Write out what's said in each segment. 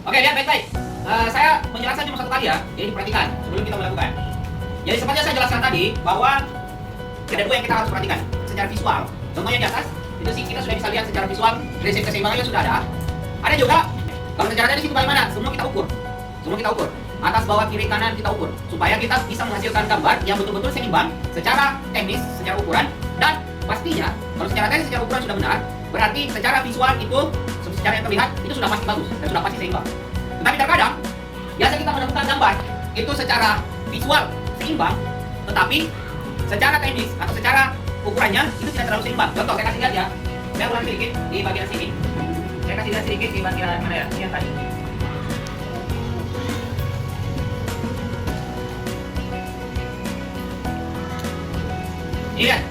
Oke, lihat baik-baik. Saya menjelaskan cuma satu kali ya, jadi diperhatikan sebelum kita melakukan. Jadi seperti yang saya jelaskan tadi, bahwa ada dua yang kita harus perhatikan secara visual. Contohnya di atas, itu sih kita sudah bisa lihat secara visual, prinsip keseimbangannya sudah ada. Ada juga, kalau secara teknis itu bagaimana? Semua kita ukur. Semua kita ukur. Atas, bawah, kiri, kanan kita ukur. Supaya kita bisa menghasilkan gambar yang betul-betul seimbang secara teknis, secara ukuran. Dan pastinya, kalau secara teknis, secara ukuran sudah benar, berarti secara visual itu, secara yang terlihat, itu sudah pasti bagus dan sudah pasti seimbang. Tetapi terkadang, biasa kita menemukan gambar itu secara visual seimbang, tetapi secara teknis atau secara ukurannya itu tidak terlalu seimbang. Contoh, saya kasih lihat ya. Saya ulang sedikit di bagian sini. Saya kasih lihat sedikit di bagian mana ya? Ini yang tadi. Ini lihat.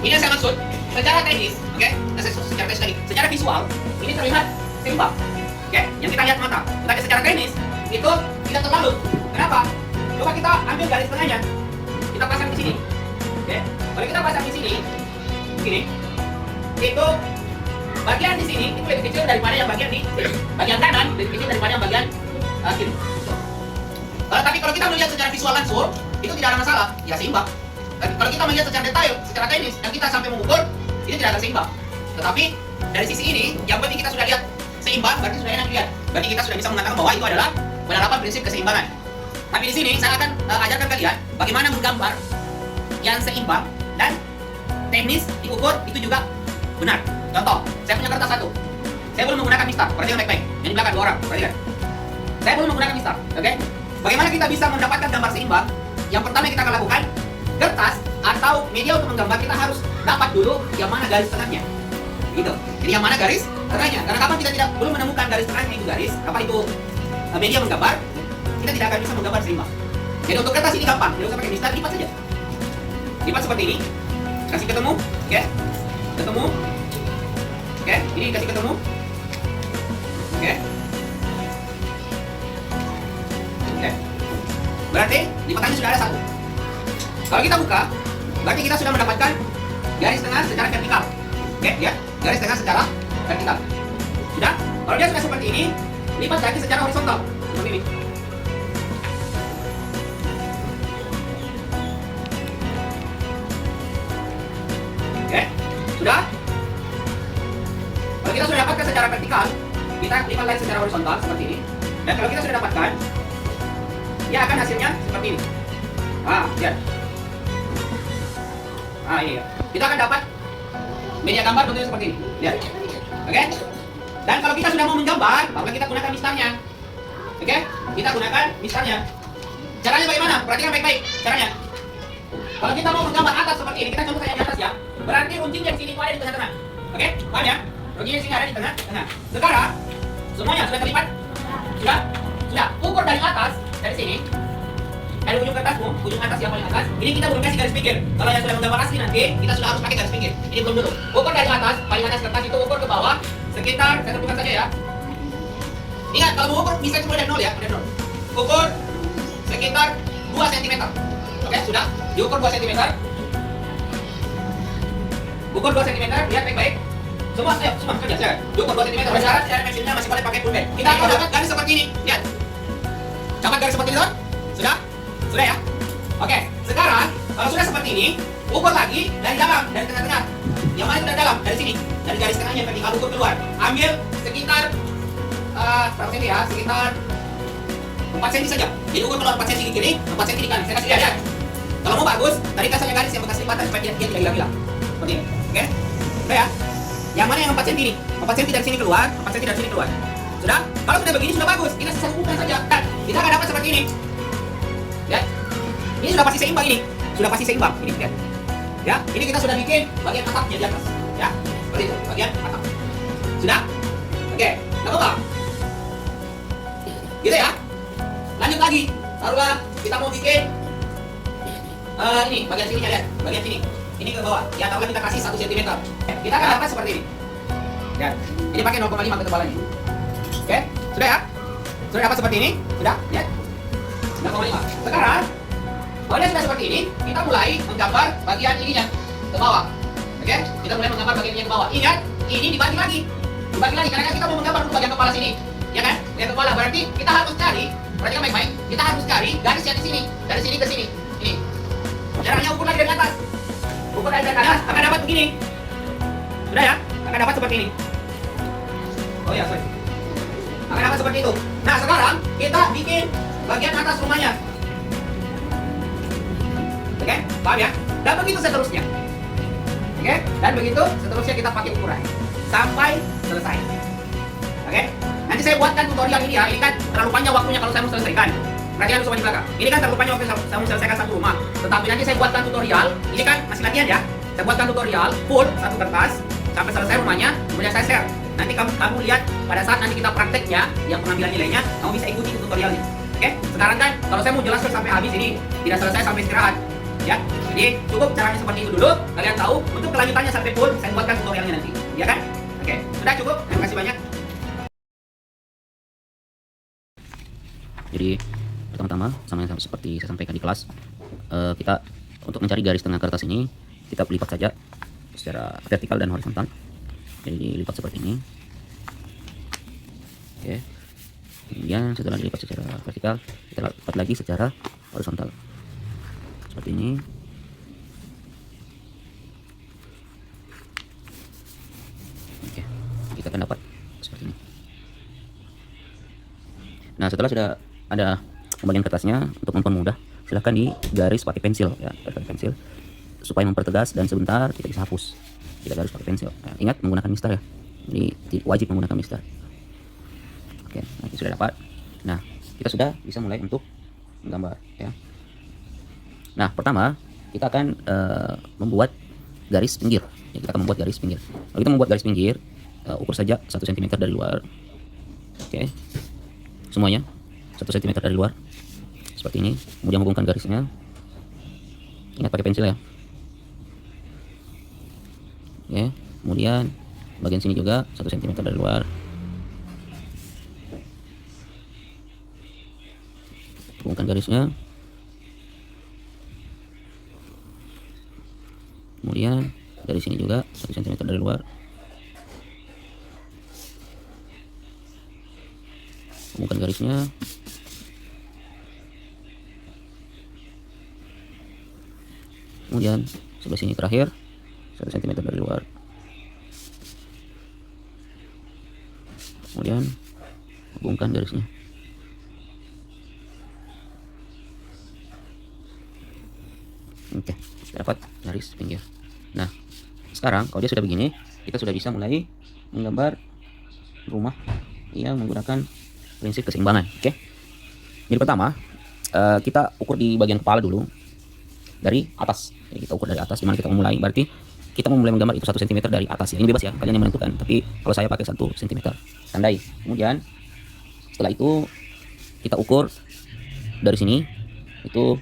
Ini yang saya maksud. Secara teknis, oke? Secara teknis tadi. Secara visual, ini terlihat seimbang. Oke? Yang kita lihat mata. Tetapi secara teknis itu tidak terlalu. Kenapa? Coba kita ambil garis tengahnya. Kita pasang di sini. Oke? Kalau kita pasang di sini, begini. Itu bagian di sini itu lebih kecil daripada yang bagian di bagian kanan, lebih kecil daripada yang bagian kiri. Tapi kalau kita melihat secara visual langsung, itu tidak ada masalah, ya seimbang. Tapi kalau kita melihat secara detail, secara teknis, dan kita sampai mengukur, ini tidak akan seimbang. Tetapi dari sisi ini, yang penting kita sudah lihat seimbang, berarti sudah enak dilihat. Berarti kita sudah bisa mengatakan bahwa itu adalah penerapan prinsip keseimbangan. Tapi di sini saya akan ajarkan kalian bagaimana menggambar yang seimbang dan teknis diukur itu juga benar. Contoh, saya punya kertas satu. Saya belum menggunakan mistar. Perhatikan baik-baik. Yang di belakang dua orang. Perhatikan. Saya belum menggunakan mistar. Oke? Bagaimana kita bisa mendapatkan gambar seimbang? Yang pertama yang kita akan lakukan, kertas atau media untuk menggambar kita harus dapat dulu yang mana garis tengahnya. Gitu. Jadi yang mana garis tengahnya? Karena kapan kita belum menemukan garis tengahnya itu garis, apa itu media menggambar, kita tidak akan bisa menggambar seimbang. Jadi untuk kertas ini gampang, tidak usah pakai mistar, lipat saja. Lipat seperti ini, kasih ketemu, oke? Ketemu, oke? Ini kasih ketemu, oke? Oke. Berarti lipatannya sudah ada satu. Kalau kita buka, berarti kita sudah mendapatkan garis tengah secara vertikal, oke? Ya, garis tengah secara vertikal. Sudah? Kalau dia sudah seperti ini, lipat lagi secara horizontal, seperti ini. Sudah? Kalau kita sudah dapatkan secara vertikal, kita lipat lagi secara horizontal seperti ini. Dan kalau kita sudah dapatkan, dia akan hasilnya seperti ini. Lihat. Ini ya. Kita akan dapat media gambar bentuknya seperti ini. Lihat. Oke? Dan kalau kita sudah mau menggambar, maka kita gunakan mistarnya. Oke? Kita gunakan mistarnya. Caranya bagaimana? Perhatikan baik-baik caranya. Kalau kita mau menggambar atas seperti ini, kita contoh saja di atas ya. Berarti runcingnya di sini itu ada di tengah-tengah. Oke? Paham ya? Runcingnya di sini ada di tengah-tengah. Sekarang semuanya sudah terlipat? Sudah? Sudah. Ukur dari atas, dari sini. Dari ujung kertasmu, ujung atas yang paling atas. Ini kita belum kasih garis pinggir. Kalau yang sudah menggambar asli nanti, kita sudah harus pakai garis pinggir. Ini belum dulu. Ukur dari atas, paling atas kertas itu ukur ke bawah sekitar, saya tentukan saja ya. Ingat, kalau mau ukur bisa mulai dari 0 ya, dari 0. Ukur sekitar 2 cm. Oke, sudah. Diukur 2 cm. Ukur 2 cm, lihat baik-baik. Semua kerja saya. Diukur 2 cm. Bersyarat cara mesinnya masih boleh pakai full bed. Kita akan dapat garis seperti ini. Lihat. Dapat garis seperti ini, sudah? Sudah ya? Oke, sekarang kalau sudah seperti ini, ukur lagi dari dalam, dari tengah-tengah. Yang mana itu dari dalam? Dari sini. Dari garis tengahnya vertikal ukur keluar. Ambil sekitar berapa cm ya? Sekitar 4 cm saja. Jadi ukur keluar 4 cm di kiri, 4 cm di kanan. Saya kasih lihat ya. Kalau mau bagus, tarikan saja garis yang bekas lipatan supaya dia tidak hilang-hilang. Seperti ini. Oke? Sudah ya? Yang mana yang 4 cm ini? 4 cm dari sini keluar, 4 cm dari sini keluar. Sudah? Kalau sudah begini sudah bagus. Kita sisa ukuran saja. Dan kita akan dapat seperti ini. Lihat. Ini sudah pasti seimbang ini. Sudah pasti seimbang. Ini lihat. Ya, ini kita sudah bikin bagian atapnya di atas. Ya, seperti itu. Bagian atap. Sudah? Oke. Enggak apa-apa. Gitu ya. Lanjut lagi. Taruhlah kita mau bikin ini bagian sini lihat. Bagian sini. Ini ke bawah. Ya, taruhlah kita kasih 1 cm. Kita akan dapat seperti ini. Ya. Ini pakai 0,5 ketebalannya. Oke? Sudah ya? Sudah dapat seperti ini? Sudah? Lihat. 0,5. Sekarang, kalau dia sudah seperti ini, kita mulai menggambar bagian ininya ke bawah. Oke? Kita mulai menggambar bagian ini ke bawah. Ingat, ini dibagi lagi. Dibagi lagi, karena kita mau menggambar dulu bagian kepala sini. Ya kan? lihat kepala. Berarti kita harus cari, perhatikan baik-baik, kita harus cari garis yang di sini, dari sini ke sini. Ini. Jaraknya ukur lagi dari atas. Ukur dari atas, akan dapat begini. Sudah ya? Akan dapat seperti ini. Oh ya, sorry. Akan dapat seperti itu. Nah, sekarang kita bikin bagian atas rumahnya. Oke, paham ya? Dan begitu seterusnya. Oke, dan begitu seterusnya kita pakai ukuran sampai selesai. Oke, nanti saya buatkan tutorial ini ya. Ini kan terlalu panjang waktunya kalau saya mau selesaikan. Perhatikan semua di belakang. Ini kan terlalu panjang waktu saya mau selesaikan satu rumah. Tetapi nanti saya buatkan tutorial. Ini kan masih latihan ya. Saya buatkan tutorial full satu kertas sampai selesai rumahnya. Kemudian saya share. Nanti kamu lihat pada saat nanti kita prakteknya, yang pengambilan nilainya, kamu bisa ikuti tutorialnya. Oke, sekarang kan kalau saya mau jelaskan sampai habis ini tidak selesai sampai istirahat. Ya, jadi cukup caranya seperti itu dulu. Kalian tahu untuk kelanjutannya sampai full saya buatkan tutorialnya nanti, ya kan? Oke, sudah cukup. Terima kasih banyak. Jadi pertama-tama sama yang seperti saya sampaikan di kelas, kita untuk mencari garis tengah kertas ini kita lipat saja secara vertikal dan horizontal. Jadi dilipat seperti ini. Oke. Kemudian setelah dilipat secara vertikal, kita lipat lagi secara horizontal. Seperti ini. Oke, kita akan dapat seperti ini. Nah, setelah sudah ada pembagian kertasnya, untuk mempermudah silahkan digaris pakai pensil ya, pakai pensil supaya mempertegas dan sebentar kita bisa hapus. Kita garis pakai pensil. Nah, ingat menggunakan mister ya. Jadi wajib menggunakan mister. Oke, nanti sudah dapat. Nah, kita sudah bisa mulai untuk menggambar ya. Nah, pertama kita akan membuat garis pinggir. Ya, kita akan membuat garis pinggir. Kalau kita membuat garis pinggir, ukur saja 1 cm dari luar. Oke. Semuanya 1 cm dari luar. Seperti ini. Kemudian hubungkan garisnya. Ingat pakai pensil ya. Oke. Kemudian bagian sini juga 1 cm dari luar. Hubungkan garisnya. Kemudian dari sini juga 1 cm dari luar. Hubungkan garisnya. Kemudian sebelah sini terakhir 1 cm dari luar. Kemudian hubungkan garisnya. Oke, dapat garis pinggir. Nah, sekarang kalau dia sudah begini, kita sudah bisa mulai menggambar rumah yang menggunakan prinsip keseimbangan. Oke. Jadi pertama, kita ukur di bagian kepala dulu dari atas. Jadi kita ukur dari atas. Dimana kita memulai? Berarti kita memulai menggambar itu 1 cm dari atas. Ya. Ini bebas ya, kalian yang menentukan. Tapi kalau saya pakai 1 cm, tandai. Kemudian setelah itu kita ukur dari sini itu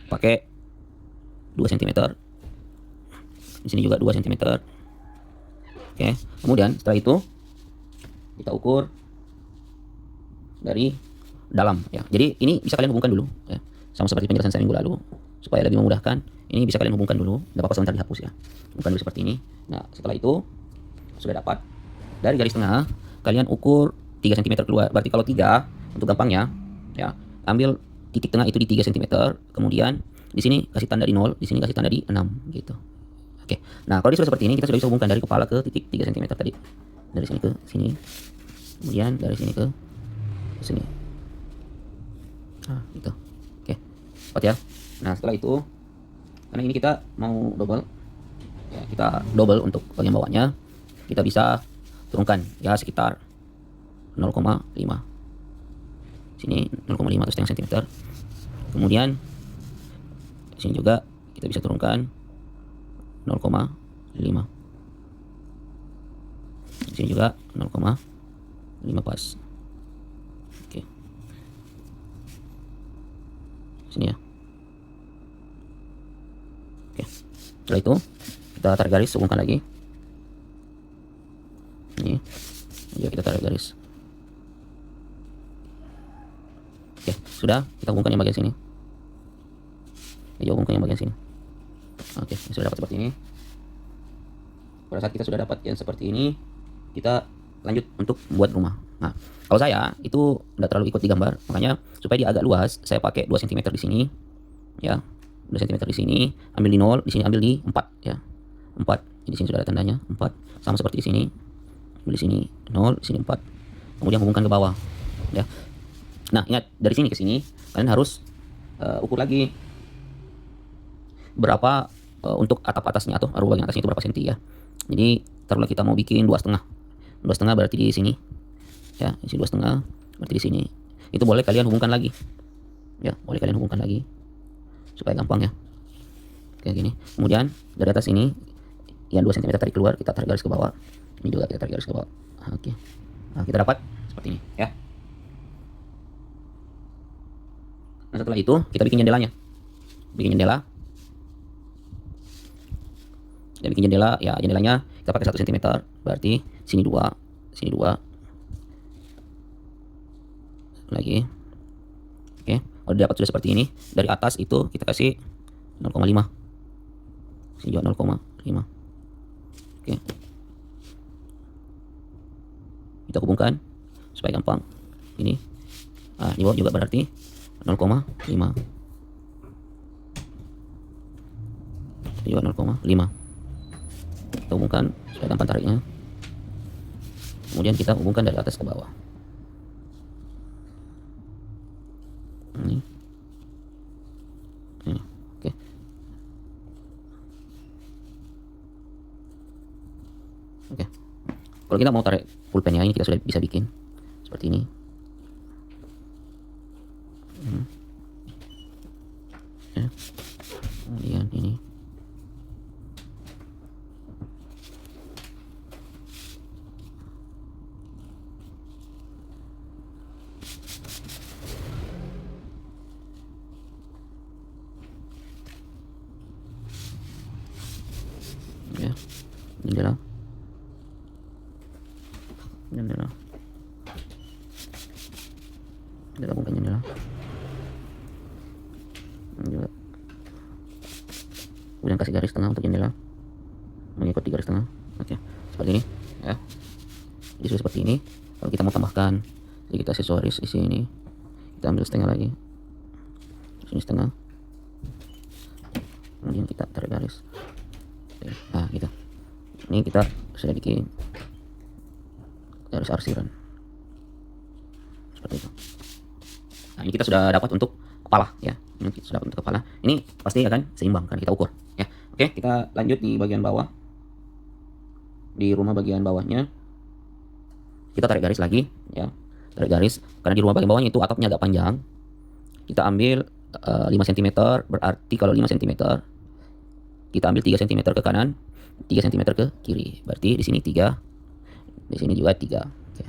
pakai 2 cm. Di sini juga 2 cm. Oke. Kemudian setelah itu kita ukur dari dalam ya. Jadi ini bisa kalian hubungkan dulu ya. Sama seperti penjelasan saya minggu lalu supaya lebih memudahkan. Ini bisa kalian hubungkan dulu. Tidak apa-apa sebentar dihapus ya. Hubungkan dulu seperti ini. Nah, setelah itu sudah dapat dari garis tengah kalian ukur 3 cm keluar. Berarti kalau 3 untuk gampangnya ya, ambil titik tengah itu di 3 cm. Kemudian di sini kasih tanda di 0, di sini kasih tanda di 6 gitu. Oke. Nah, kalau sudah seperti ini kita sudah bisa hubungkan dari kepala ke titik 3 cm tadi. Dari sini ke sini. Kemudian dari sini ke sini. Gitu. Oke. Cepat ya. Nah, setelah itu karena ini kita mau double. Ya, kita double untuk bagian bawahnya. Kita bisa turunkan ya sekitar 0,5. Sini 0,5 atau setengah cm. Kemudian sini juga kita bisa turunkan 0,5. Sini juga 0,5 pas. Oke. Sini ya. Oke. Setelah itu kita tarik garis, hubungkan lagi. Ini. Ya, kita tarik garis. Oke, sudah. Kita hubungkan yang bagian sini. Hubungkan yang bagian sini. Oke, sudah dapat seperti ini. Pada saat kita sudah dapat yang seperti ini, kita lanjut untuk membuat rumah. Nah, kalau saya itu nggak terlalu ikut digambar, makanya supaya dia agak luas, saya pakai 2 cm di sini, ya, 2 cm di sini, ambil di 0, di sini ambil di 4, ya, 4. Di sini sudah ada tandanya 4, sama seperti di sini, ambil di sini 0, di sini 4, kemudian hubungkan ke bawah, ya. Nah, ingat dari sini ke sini kalian harus ukur lagi berapa untuk atap atasnya atau arus bagian atasnya itu berapa senti ya. Jadi taruhlah kita mau bikin 2,5 berarti di sini, ya, di sini 2,5 berarti di sini. Itu boleh kalian hubungkan lagi, ya, boleh kalian hubungkan lagi supaya gampang ya, kayak gini. Kemudian dari atas ini yang 2 cm tarik keluar, kita tarik garis ke bawah, ini juga kita tarik garis ke bawah. Oke, nah, kita dapat seperti ini ya. Nah, setelah itu kita bikin jendelanya, bikin jendela. Ya, bikin jendela, ya, jendelanya kita pakai 1 cm, berarti sini 2, sini 2 lagi. Oke, kalau dapat sudah seperti ini, dari atas itu kita kasih 0,5, sini juga 0,5. Oke, kita hubungkan supaya gampang. Ini, di bawah juga berarti 0,5, juga 0,5. Kita hubungkan supaya gampang tariknya. Kemudian kita hubungkan dari atas ke bawah. Ini. Oke. Oke. Kalau kita mau tarik pulpennya, ini kita sudah bisa bikin seperti ini. Ya. Kemudian ini. Ya, jendela, bukan jendela, juga. Kemudian kasih garis tengah untuk jendela, mengikuti garis tengah. Oke, seperti ini ya. Jadi sudah seperti ini. Kalau kita mau tambahkan, jadi kita aksesoris isi ini, kita ambil setengah lagi, sini setengah, kemudian kita tarik garis. Nah, gitu. Ini kita sudah bikin garis arsiran seperti itu. Nah, ini kita sudah dapat untuk kepala ya. Ini kita sudah dapat untuk kepala. Ini pasti akan seimbang kan kita ukur ya. Oke, kita lanjut di bagian bawah. Di rumah bagian bawahnya kita tarik garis lagi ya. Tarik garis karena di rumah bagian bawahnya itu atapnya agak panjang. Kita ambil 5 cm, berarti kalau 5 cm kita ambil 3 cm ke kanan, 3 cm ke kiri. Berarti di sini 3, di sini juga 3. Oke.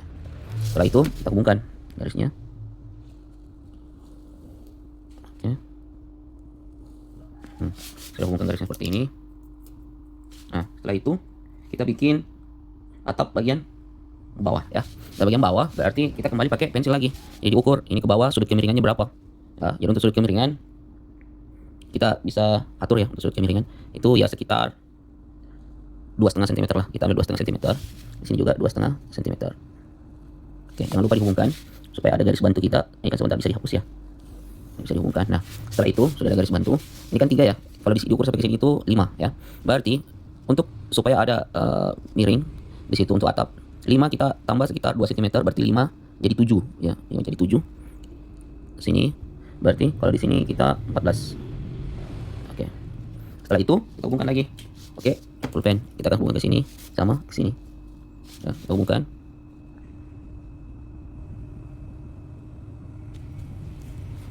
Setelah itu kita hubungkan garisnya. Oke. Sudah hubungkan garisnya seperti ini. Nah, setelah itu kita bikin atap bagian bawah ya. Di bagian bawah berarti kita kembali pakai pensil lagi. Jadi diukur ini ke bawah sudut kemiringannya berapa. Nah, jadi untuk sudut kemiringan kita bisa atur ya, untuk sudut kemiringan itu ya sekitar 2,5 cm lah. Kita ambil 2,5 cm. Di sini juga 2,5 cm. Oke, jangan lupa dihubungkan supaya ada garis bantu kita. Ini kan sebentar bisa dihapus ya. Bisa dihubungkan. Nah, setelah itu sudah ada garis bantu. Ini kan 3 ya. Kalau diukur sampai ke sini itu 5 ya. Berarti untuk supaya ada miring di situ untuk atap 5 kita tambah sekitar 2 cm, berarti 5 jadi 7 ya. 5 jadi 7. Sini berarti kalau di sini kita 14. Oke. Setelah itu kita hubungkan lagi. Oke, pulpen kita akan hubungkan ke sini sama ke sini. Ya, kita hubungkan.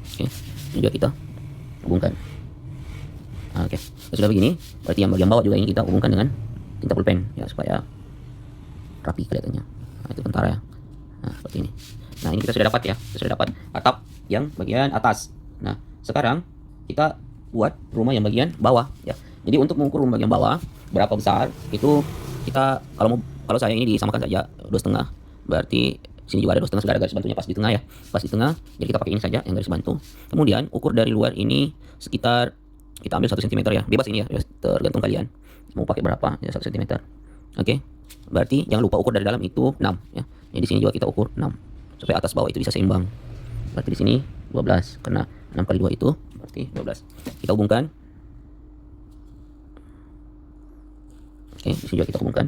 Oke, ini juga kita hubungkan. Nah, oke, sudah begini, berarti yang bagian bawah juga ini kita hubungkan dengan tinta pulpen ya supaya rapi kelihatannya. Nah, itu tentara ya. Nah, seperti ini. Nah, ini kita sudah dapat ya, kita sudah dapat atap yang bagian atas. Nah, sekarang kita buat rumah yang bagian bawah ya. Jadi untuk mengukur rumah bagian bawah berapa besar itu kita kalau saya ini disamakan saja 2,5, berarti sini juga ada 2,5, sudah ada garis bantunya pas di tengah ya, pas di tengah. Jadi kita pakai ini saja yang garis bantu. Kemudian ukur dari luar ini sekitar kita ambil 1 cm ya, bebas ini ya, tergantung kalian mau pakai berapa ya, 1 cm. Oke, berarti jangan lupa ukur dari dalam itu 6 ya, Jadi di sini juga kita ukur 6 supaya atas bawah itu bisa seimbang. Berarti di sini 12 karena 6 kali 2 itu berarti 12. Kita hubungkan. Oke, di sini juga kita hubungkan.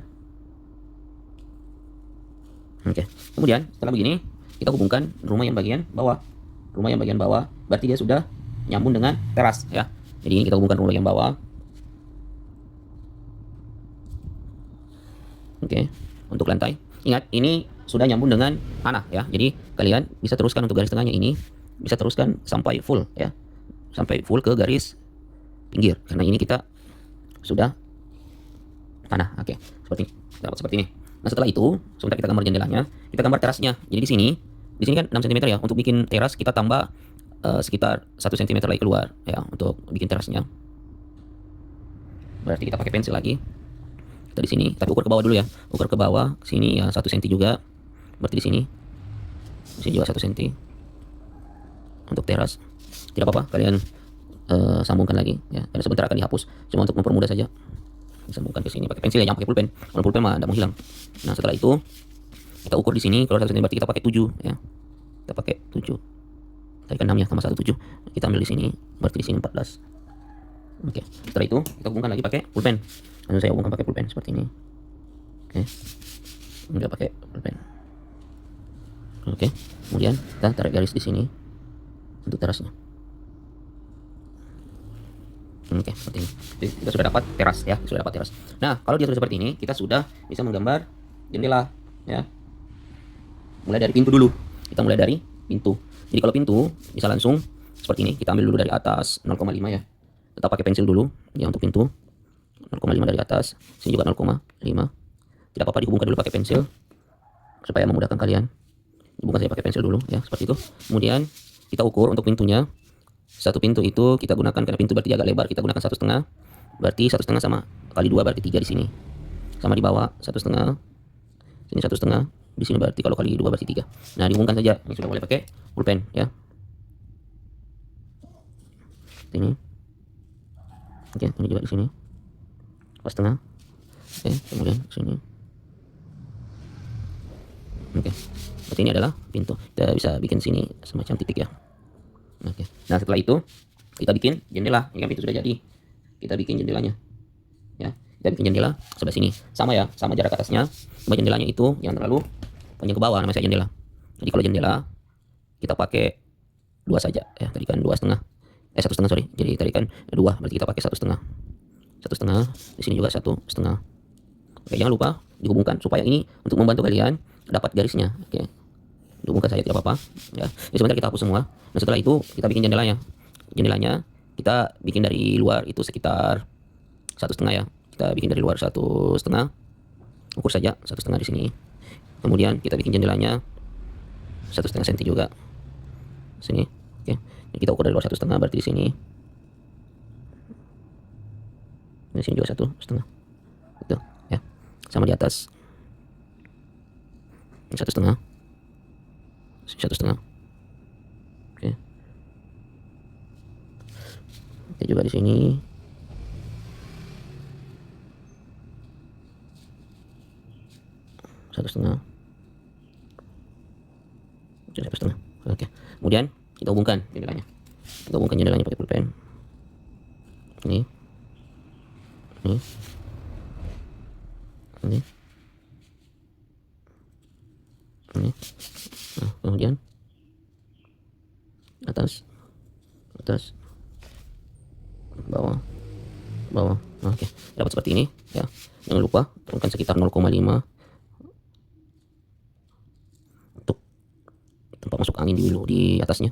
Oke. Kemudian setelah begini kita hubungkan rumah yang bagian bawah. Rumah yang bagian bawah berarti dia sudah nyambung dengan teras ya. Jadi ini kita hubungkan rumah bagian bawah. Oke. Untuk lantai. Ingat ini sudah nyambung dengan tanah ya. Jadi kalian bisa teruskan untuk garis tengahnya ini, bisa teruskan sampai full ya. Sampai full ke garis pinggir karena ini kita sudah tanah. Oke. Seperti ini. Nah, setelah itu, sebentar kita gambar jendelanya, kita gambar terasnya. Jadi di sini kan 6 cm ya. Untuk bikin teras kita tambah sekitar 1 cm lagi keluar ya untuk bikin terasnya. Berarti kita pakai pensil lagi. Kita di sini, tapi ukur ke bawah dulu ya. Ukur ke bawah, sini ya 1 cm juga. Berarti di sini juga 1 cm. Untuk teras. Tidak apa-apa, kalian sambungkan lagi ya. Karena sebentar akan dihapus. Cuma untuk mempermudah saja. Disambungkan ke sini pakai pensil ya, jangan pakai pulpen. Kalau pulpen mah tidak mau hilang. Nah, setelah itu kita ukur di sini kalau 1 cm berarti kita pakai 7 ya. Kita pakai 7. Tarikan 6 ya, tambah 1 7. Kita ambil di sini, berarti di sini 14. Oke. Setelah itu kita hubungkan lagi pakai pulpen. Lalu saya hubungkan pakai pulpen seperti ini. Oke. Enggak pakai pulpen. Oke. Kemudian kita tarik garis di sini untuk terasnya. Oke, seperti ini. Jadi, kita sudah dapat teras ya, sudah dapat teras. Nah, kalau dia sudah seperti ini, kita sudah bisa menggambar jendela ya. Mulai dari pintu dulu. Kita mulai dari pintu. Jadi kalau pintu bisa langsung seperti ini, kita ambil dulu dari atas 0,5 ya. Kita pakai pensil dulu ya untuk pintu. 0,5 dari atas, sini juga 0,5. Tidak apa-apa dihubungkan dulu pakai pensil supaya memudahkan kalian. Dihubungkan saya pakai pensil dulu ya, seperti itu. Kemudian kita ukur untuk pintunya. Satu pintu itu kita gunakan karena pintu berarti agak lebar, kita gunakan 1,5. Berarti 1,5 sama kali 2 berarti 3 di sini. Sama di bawah 1,5. Sini 1,5. Di sini berarti kalau kali 2 berarti 3. Nah, dihubungkan saja. Ini sudah boleh pakai pulpen ya. Ini. Oke, ini juga di sini. 1,5. Oke, kemudian di sini. Oke. Berarti ini adalah pintu. Kita bisa bikin sini semacam titik ya. Oke. Nah, setelah itu kita bikin jendela. Ini kan pintu sudah jadi. Kita bikin jendelanya. Ya, kita bikin jendela sebelah sini. Sama ya, sama jarak atasnya. Cuma jendelanya itu jangan terlalu panjang ke bawah, namanya jendela. Jadi kalau jendela kita pakai 2 saja ya. Tarikan 2,5. 1,5 sorry. Jadi tarikan 2 berarti kita pakai 1,5. 1,5. Di sini juga 1,5. Oke, jangan lupa dihubungkan supaya ini untuk membantu kalian dapat garisnya. Oke. Dihubungkan saja tidak apa-apa ya. Jadi sebentar kita hapus semua. Nah, setelah itu kita bikin jendelanya. Jendelanya kita bikin dari luar itu sekitar 1,5 ya. Kita bikin dari luar 1,5. Ukur saja 1,5 di sini. Kemudian kita bikin jendelanya 1,5 cm juga. Sini. Oke. Jadi kita ukur dari luar 1,5 berarti di sini. Di sini juga 1,5. Itu ya. Sama di atas. Ini 1,5. 1,5. Oke. Kita juga di sini. Satu setengah. Oke. Kemudian kita hubungkan jendelanya. Kita hubungkan jendelanya pakai pulpen. Ini. Ini. Ini. Ini. Nah, kemudian atas, bawah. Nah, oke. Dapat seperti ini ya. Jangan lupa turunkan sekitar 0,5 untuk tempat masuk angin dulu di atasnya.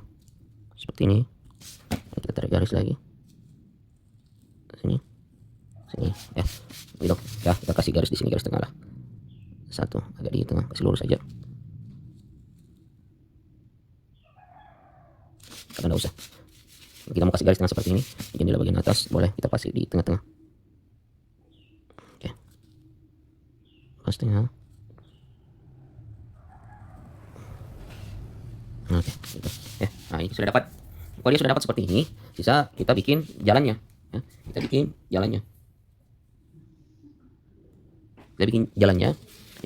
Seperti ini. Kita tarik garis lagi. Sini ya. Gitu. Ya, kita kasih garis di sini, garis tengah lah. Satu agak di tengah, kasih lurus saja. Karena enggak usah. Kita mau kasih garis tengah seperti ini. Jendela bagian atas boleh kita pasang di tengah-tengah. Oke. Pas tengah. Oke, gitu. Ya, nah ini sudah dapat. Kalau dia sudah dapat seperti ini, sisa kita bikin jalannya. Ya, kita bikin jalannya.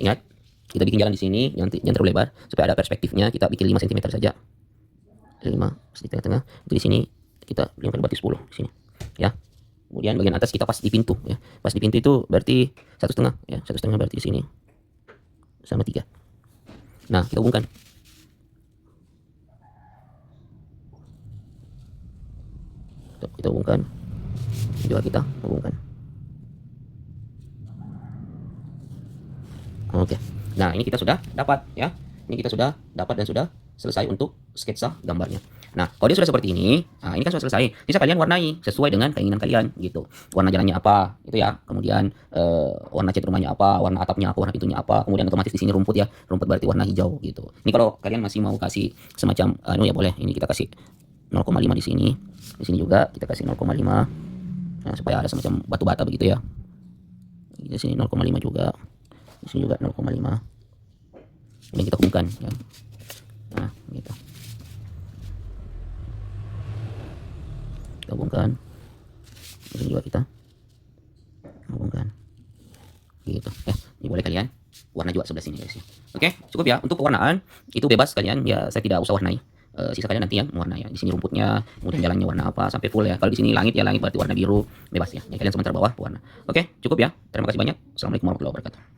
Ingat, Kita bikin jalan di sini, jangan terlalu lebar supaya ada perspektifnya. Kita bikin 5 cm saja. 5 di tengah-tengah. Itu di sini kita 5 kali berarti 10 di sini. Ya. Kemudian bagian atas kita pas di pintu ya. Pas di pintu itu berarti 1,5 ya. 1,5 berarti di sini sama 3. Nah, kita hubungkan. Kita hubungkan. Juga kita hubungkan. Oke. Nah, ini kita sudah dapat ya. Ini kita sudah dapat dan sudah selesai untuk sketsa gambarnya. Nah, kalau dia sudah seperti ini, nah ini kan sudah selesai. Bisa kalian warnai sesuai dengan keinginan kalian gitu. Warna jalannya apa, itu ya. Kemudian warna cat rumahnya apa, warna atapnya apa, warna pintunya apa. Kemudian otomatis di sini rumput ya. Rumput berarti warna hijau gitu. Ini kalau kalian masih mau kasih semacam ya boleh. Ini kita kasih 0,5 di sini. Di sini juga kita kasih 0,5. Nah, supaya ada semacam batu bata begitu ya. Di sini 0,5 juga. Di sini juga 0,5. Ini kita hubungkan ya. Nah, gitu. Kita hubungkan. Di sini juga kita hubungkan. Gitu. Ini boleh kalian warna juga sebelah sini guys ya. Oke, cukup ya. Untuk pewarnaan itu bebas kalian ya, saya tidak usah warnai. Sisa kalian nanti yang warna ya. Di sini rumputnya, kemudian jalannya warna apa sampai full ya. Kalau di sini langit ya langit berarti warna biru, bebas ya. Ya kalian sementara bawah warna. Oke, cukup ya. Terima kasih banyak. Assalamualaikum warahmatullahi wabarakatuh.